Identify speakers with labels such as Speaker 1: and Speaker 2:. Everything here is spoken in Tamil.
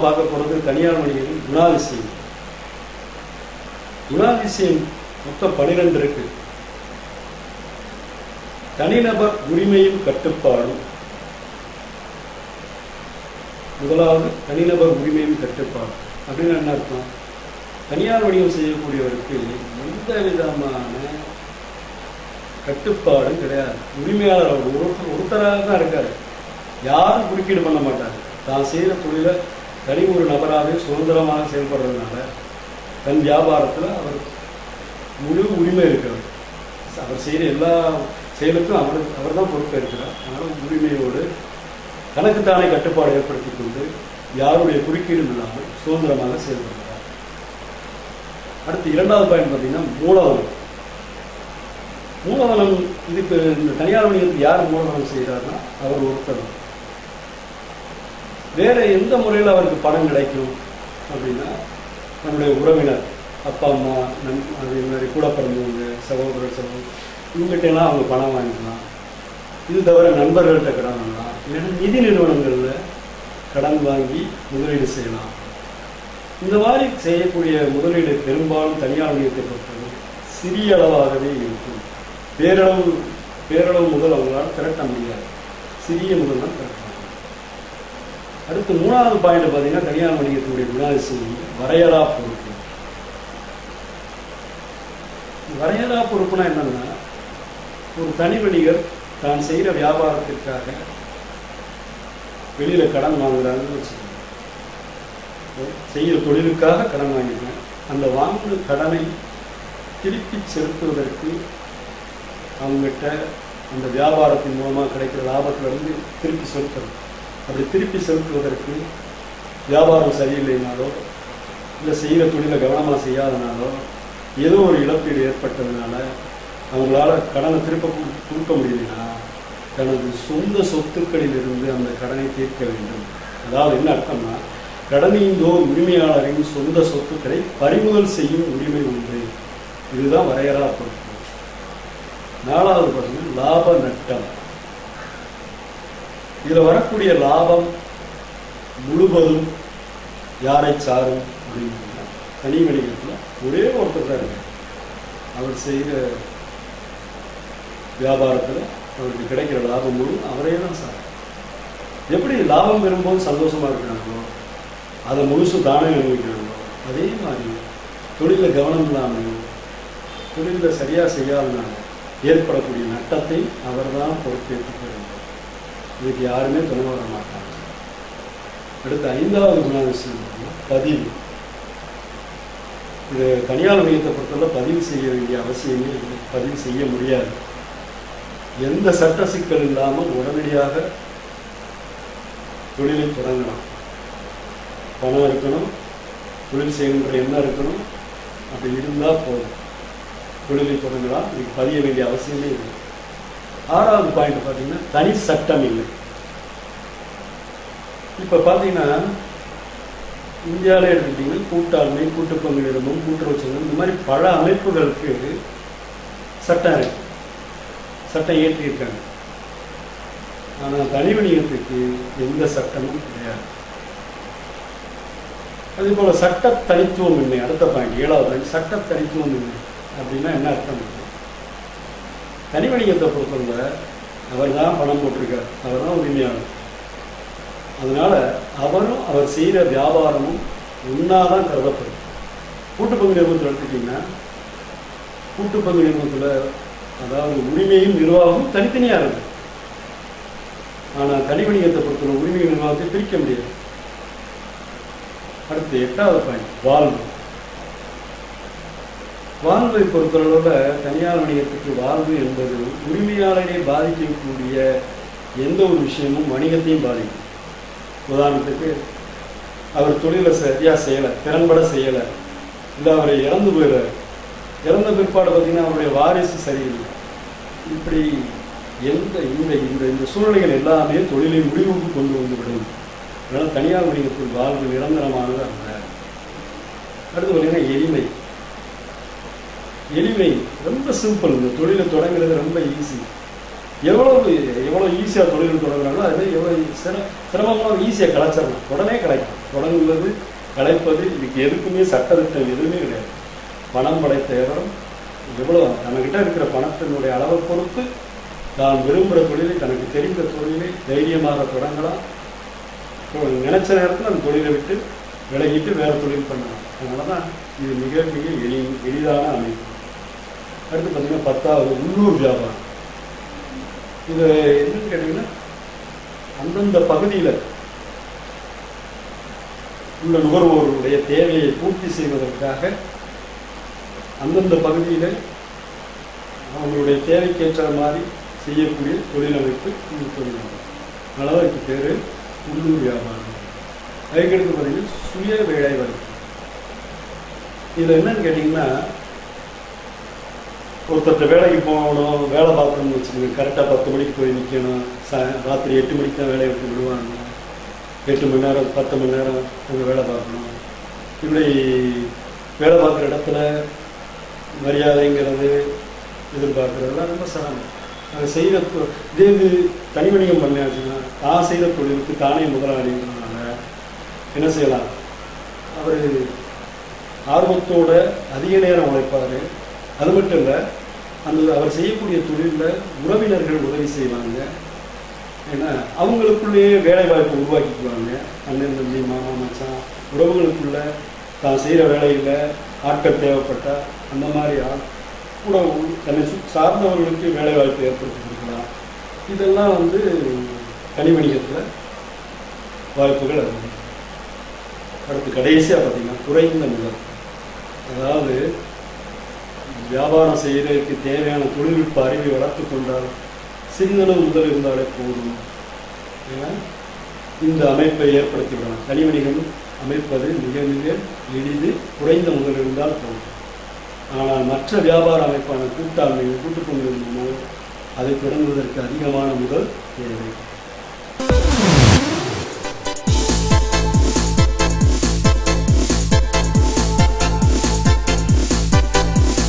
Speaker 1: பார்க்க போகிறது தனியார் வணிகத்தில் குணாதிசயம். குணாதிசயம் மொத்தம் 12 இருக்கு. தனிநபர் உரிமையும் கட்டுப்பாடும். முதலாவது தனிநபர் உரிமையும் கட்டுப்பாடு அப்படின்னு என்ன அர்த்தம்? தனியார் வணிகம் செய்யக்கூடியவருக்கு எந்த விதமான கட்டுப்பாடும் கிடையாது. உரிமையாளர் அவர் ஒருத்தராக தான் இருக்காரு. யாரும் குறுக்கீடு பண்ண மாட்டாங்க. தான் செய்கிற தொழிலை தனி ஒரு நபராகவே சுதந்திரமாக செயல்படுறதுனால தன் வியாபாரத்தில் அவர் முழு உரிமை இருக்கிறார். அவர் செய்கிற எல்லா செயலுக்கும் அவர் தான் பொறுப்பாக இருக்கிறார். அதனால் உரிமையோடு தனக்குத்தானே கட்டுப்பாடு ஏற்படுத்தி கொண்டு யாருடைய குறுக்கீடும் இல்லாமல் சுதந்திரமாக செயல்படுகிறார். அடுத்து 2வது பாயிண்ட் பார்த்தீங்கன்னா மூலதனம். மூலதனம் இதுக்கு இந்த தனியார் வணிகத்துக்கு யார் மூலதனம் செய்கிறார்னா அவர் ஒருத்தர். வேற எந்த முறையில் அவருக்கு பணம் கிடைக்கும் அப்படின்னா நம்முடைய உறவினர், அப்பா அம்மா, அதே மாதிரி கூட பிறந்தவங்க, சகோதரர் இவங்ககிட்டலாம் அவங்க பணம் வாங்கிக்கலாம். இது தவிர நண்பர்கள்ட்ட கடன் வாங்கலாம். இல்லைன்னா நிதி நிறுவனங்களில் கடன் வாங்கி முதலீடு செய்யலாம். இந்த மாதிரி செய்யக்கூடிய முதலீடு பெரும்பாலும் தனியார் வணிகத்தை பொறுத்தவரை சிறிய அளவாகவே இருக்கும். பேரளவு முதல் அவங்களால் திரட்ட முடியாது. சிறிய முதல் தான் திரட்டலாம். அடுத்து 3வது பாயிண்ட் பார்த்தீங்கன்னா தனியார் வணிகத்தினுடைய குணாதிசயம் வரையறா பொறுப்பு. வரையறா பொறுப்புனா என்னன்னா, ஒரு தனி வணிகர் தான் செய்கிற வியாபாரத்திற்காக வெளியில கடன் வாங்குறாங்கன்னு வச்சுக்கோங்க. செய்கிற தொழிலுக்காக கடன் வாங்கிக்கிறேன். அந்த வாங்கின கடனை திருப்பி செலுத்துவதற்கு அவங்ககிட்ட அந்த வியாபாரத்தின் மூலமாக கிடைக்கிற லாபத்திலிருந்து திருப்பி செலுத்தணும். அப்படி திருப்பி செலுத்துவதற்கு வியாபாரம் சரியில்லைனாலோ இல்லை செய்கிற தொழிலை கவனமாக செய்யாதனாலோ ஏதோ ஒரு இழப்பீடு ஏற்பட்டதுனால அவங்களால கடனை திருப்ப கொடுக்க முடியலைன்னா தனது சொந்த சொத்துக்களிலிருந்து அந்த கடனை தீர்க்க வேண்டும். அதாவது என்ன அர்த்தம்னா, கடனீந்தோர் உரிமையாளரின் சொந்த சொத்துக்களை பறிமுதல் செய்யும் உரிமை உண்டு. இதுதான் வரையறா பொறுப்பு. 4வது பார்த்தீங்கன்னா லாப நட்டம். இதில் வரக்கூடிய லாபம் முழுவதும் யாரை சாரும் அப்படின்னு தனி வணிகத்தில் ஒரே ஒருத்தர் தான் இருக்கு. அவர் செய்கிற வியாபாரத்தில் அவருக்கு கிடைக்கிற லாபம் முழு அவரே தான் சாரும். எப்படி லாபம் பெறும்போது சந்தோஷமா இருக்கிறாங்களோ, அதை முழுசு தானே அனுபவிக்கிறாங்களோ, அதே மாதிரி தொழிலில் கவனம் இல்லாமல் தொழிலில் சரியாக செய்யாதனால ஏற்படக்கூடிய நட்டத்தை அவர் தான் பொறுப்பேற்றுக்க வேண்டும். இதுக்கு யாருமே துணை வர மாட்டாங்க. அடுத்த 5வது குணாதிசயம் பதிவு. இது தனியார் வணிகத்தை பொறுத்தவரை பதிவு செய்ய வேண்டிய அவசியமே இல்லை. பதிவு செய்ய முடியாது. எந்த சட்ட சிக்கல் இல்லாமல் உடனடியாக தொழிலை தொடங்கலாம். பணம் இருக்கணும், தொழில் செய்கின்ற எண்ணம் இருக்கணும். அப்படி இருந்தால் போதும், தொழிலை தொடங்கலாம். இதுக்கு பதிய வேண்டிய அவசியமே இல்லை. 6வது பாயிண்ட் பார்த்தீங்கன்னா தனி சட்டம் இல்லை. இப்போ பார்த்தீங்கன்னா இந்தியாவில் எடுத்துக்கிட்டீங்கன்னா கூட்டாண்மை, கூட்டு பங்கு நிறுவனம், கூட்டுறவு சங்கம், இந்த மாதிரி பல அமைப்புகளுக்கு சட்டம் இருக்கு, சட்டம் இயற்றியிருக்காங்க. ஆனால் தனி வணிகத்துக்கு எந்த சட்டமும் கிடையாது. அதே போல சட்ட தனித்துவம் இல்லை. அடுத்த பாயிண்ட் 7வது சட்ட தனித்துவம் இல்லை அப்படின்னா என்ன அர்த்தம்? தனி வணிகத்தை பொறுத்தவரை அவர் தான் பணம் போட்டிருக்கார், அவர் தான் உரிமையாளர். அதனால அவரும் அவர் செய்கிற வியாபாரமும் ஒன்றாதான் கருதப்படும். கூட்டு பங்கு நிறுவனத்தில் எடுத்துக்கிட்டிங்கன்னா கூட்டு பங்கு நிறுவனத்தில் அதாவது உரிமையும் நிர்வாகமும் தனித்தனியாக இருக்கு. ஆனால் தனி வணிகத்தை பொறுத்தவரை உரிமை நிர்வாகத்தை பிரிக்க முடியாது. அடுத்து 8வது பாயிண்ட் வாழ்வு. வாழ்வை பொறுத்தளவில் தனியார் வணிகத்துக்கு வாழ்வு என்பது உரிமையாளரை பாதிக்கக்கூடிய எந்த ஒரு விஷயமும் வணிகத்தையும் பாதிக்கும். உதாரணத்துக்கு அவர் தொழிலை சரியாக செய்யலை, திறன்பட செய்யலை, இல்லை அவரை இறந்து போயிடுறார், இறந்த பிற்பாடு பார்த்தீங்கன்னா அவருடைய வாரிசு சரியில்லை, இப்படி எந்த இந்த சூழ்நிலைகள் எல்லாமே தொழிலை முடிவுக்கு கொண்டு வந்துவிடும். அதனால் தனியார் வணிகத்தில் வாழ்வு நிரந்தரமானது அல்ல. அடுத்து பார்த்தீங்கன்னா எளிமை. எளிமை ரொம்ப சிம்பிள். இந்த தொழிலை தொடங்குறது ரொம்ப ஈஸி. எவ்வளோ ஈஸியாக தொழில் தொடங்குறாங்களோ அது எவ்வளோ சிரமமாக ஈஸியாக கலைச்சிடலாம், உடனே கலைக்கும். தொடங்குவது கலைப்பது இதுக்கு எதுக்குமே சட்டத்திட்டம் எதுவுமே கிடையாது. பணம் படைத்த இடம் எவ்வளோ நம்மகிட்ட இருக்கிற பணத்தினுடைய அளவை பொறுத்து தான் விரும்புகிற தொழிலை, தனக்கு தெரிந்த தொழிலை தைரியமாக தொடங்கலாம். நினைச்ச நேரத்தில் அந்த தொழிலை விட்டு விலகிட்டு வேறு தொழில் பண்ணலாம். அதனால தான் இது மிக மிக எளிதான அமைப்பு. அடுத்து பார்த்தீங்கன்னா 10வது உள்ளூர் வியாபாரம். இது என்னன்னு கேட்டீங்கன்னா அந்தந்த பகுதியில் உள்ள நுகர்வோருடைய தேவையை பூர்த்தி செய்வதற்காக அந்தந்த பகுதியில் அவங்களுடைய தேவைக்கேற்ற மாதிரி செய்யக்கூடிய தொழிலமைப்பு இந்த தொழிலமைப்பு. அதனால இதுக்கு பேர் உள்ளூர் வியாபாரம். அதுக்கடுத்து பார்த்தீங்கன்னா சுய வேலைவாய்ப்பு. இதில் என்னன்னு கேட்டிங்கன்னா ஒருத்தர் வேலைக்கு போகணும், வேலை பார்க்கணும்னு வச்சுக்கோங்க. கரெக்டாக 10 மணிக்கு போய் நிற்கணும். ராத்திரி 8 மணிக்கு தான் வேலையை விட்டு விடுவாங்க. 8 மணி நேரம் 10 மணி நேரம் அங்கே வேலை பார்க்கணும். இப்படி வேலை பார்க்குற இடத்துல மரியாதைங்கிறது எதிர்பார்க்குறதுலாம் ரொம்ப சிரமம். அதை செய்த இதே இது தனி வணிகம் பண்ணியாச்சுன்னா தான் செய்த தொழிலுக்கு தானே முதலாளிங்கிறதுனால என்ன செய்யலாம், அவர் ஆர்வத்தோட அதிக நேரம் உழைப்பார். அது மட்டும் இல்லை, அவர் செய்யக்கூடிய தொழிலில் உறவினர்கள் உதவி செய்வாங்க. ஏன்னா அவங்களுக்குள்ளேயே வேலை வாய்ப்பு உருவாக்கிக்குவாங்க. அண்ணன் தம்பி மாமா மச்சான் உறவுகளுக்குள்ள தான் செய்கிற வேலையில் ஆட்கள் தேவைப்பட்டால் அந்த மாதிரி கூட தன்னை சார்ந்தவர்களுக்கு வேலை வாய்ப்பு ஏற்படுத்தி கொடுக்கலாம். இதெல்லாம் தனி வணிகத்தில் வாய்ப்புகள் அதிகம். அடுத்து கடைசியாக பார்த்தீங்கன்னா குறைந்த முதல். அதாவது வியாபாரம் செய்கிறதுக்கு தேவையான தொழில்நுட்ப அறிவை வளர்த்து கொண்டால் சிறிதளவு முதல் இருந்தாலே போதும். ஏன்னா இந்த அமைப்பை ஏற்படுத்தி விடலாம். தனி வணிகம் அமைப்பது மிக மிக எளிது, குறைந்த முதல் இருந்தால் போதும். ஆனால் மற்ற வியாபார அமைப்பான கூட்டாண்மை கூட்டுக்கொண்டு அதை தொடங்குவதற்கு அதிகமான முதல் தேவை.